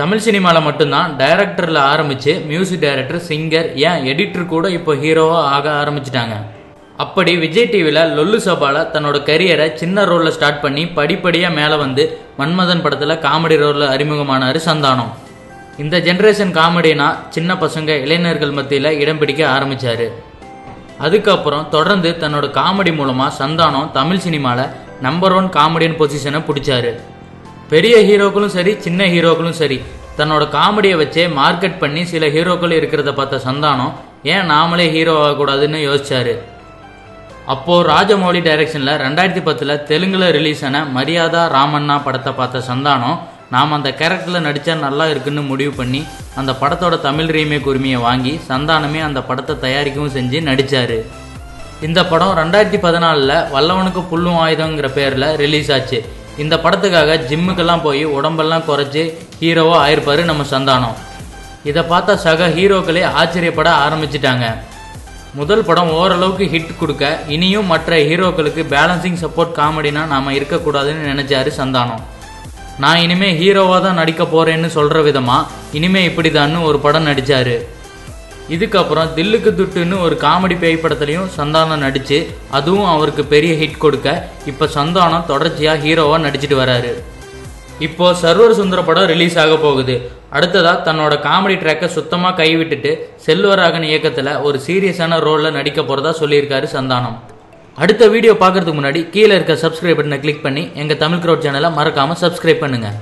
தமிழ் சினிமாவில் மட்டும்தான் டைரக்டரில் ஆரம்பித்து மியூசிக் டைரக்டர், சிங்கர், ஏன் எடிட்டர் கூட இப்போ ஹீரோவாக ஆக ஆரம்பிச்சிட்டாங்க. அப்படி விஜய் டிவியில் லொல்லு சபாவில் தன்னோட கரியரை சின்ன ரோலில் ஸ்டார்ட் பண்ணி படிப்படியாக மேலே வந்து மன்மதன் படத்தில் காமெடி ரோலில் அறிமுகமானார் சந்தானம். இந்த ஜென்ரேஷன் காமெடினா சின்ன பசங்க, இளைஞர்கள் மத்தியில் இடம் பிடிக்க ஆரம்பித்தார். அதுக்கப்புறம் தொடர்ந்து தன்னோட காமெடி மூலமாக சந்தானம் தமிழ் சினிமாவில் நம்பர் 1 காமெடியன் பொசிஷனை பிடிச்சாரு. பெரிய ஹீரோக்களும் சரி, சின்ன ஹீரோக்களும் சரி, தன்னோட காமெடியை வச்சே மார்க்கெட் பண்ணி சில ஹீரோக்கள் இருக்கிறத பார்த்த சந்தானம் ஏன் நாமளே ஹீரோ ஆகக்கூடாதுன்னு யோசிச்சாரு. அப்போது ராஜமௌலி டைரக்ஷனில் 2010 தெலுங்குல ரிலீஸ் ஆன மரியாதா ராமண்ணா படத்தை பார்த்த சந்தானம் நாம் அந்த கேரக்டரில் நடித்தா நல்லா இருக்குன்னு முடிவு பண்ணி அந்த படத்தோட தமிழ் ரீமேக் உரிமையை வாங்கி சந்தானமே அந்த படத்தை தயாரிக்கவும் செஞ்சு நடித்தார். இந்த படம் 2014 வல்லவனுக்கு புல்லும் ஆயுதங்கிற பேரில் ரிலீஸ் ஆச்சு. இந்த படத்துக்காக ஜிம்முக்கெல்லாம் போய் உடம்பெல்லாம் குறைச்சி ஹீரோவாக ஆயிருப்பார் நம்ம சந்தானம். இதை பார்த்த சக ஹீரோக்களே ஆச்சரியப்பட ஆரம்பிச்சிட்டாங்க. முதல் படம் ஓரளவுக்கு ஹிட் கொடுக்க இனியும் மற்ற ஹீரோக்களுக்கு பேலன்சிங் சப்போர்ட் காமெடினா நாம் இருக்கக்கூடாதுன்னு நினச்சாரு சந்தானம். நான் இனிமே ஹீரோவாக தான் நடிக்க போகிறேன்னு சொல்கிற விதமாக இனிமே இப்படி தான்னு ஒரு படம் நடித்தார். இதுக்கப்புறம் தில்லுக்கு துட்டுன்னு ஒரு காமெடி பேய் படத்துலையும் சந்தானம் நடித்து அதுவும் அவருக்கு பெரிய ஹிட் கொடுக்க இப்போ சந்தானம் தொடர்ச்சியாக ஹீரோவாக நடிச்சிட்டு வராரு. இப்போது சர்வர் சுந்தர படம் ரிலீஸ் ஆக போகுது. அடுத்ததாக தன்னோட காமெடி ட்ராக்கை சுத்தமாக கைவிட்டுட்டு செல்வராகன் இயக்கத்தில் ஒரு சீரியஸான ரோலில் நடிக்க போகிறதா சொல்லியிருக்காரு சந்தானம். அடுத்த வீடியோ பார்க்குறதுக்கு முன்னாடி கீழே இருக்க சப்ஸ்கிரைப் பட்டனை கிளிக் பண்ணி எங்கள் தமிழ் க்ரௌட் சேனலை மறக்காமல் சப்ஸ்கிரைப் பண்ணுங்கள்.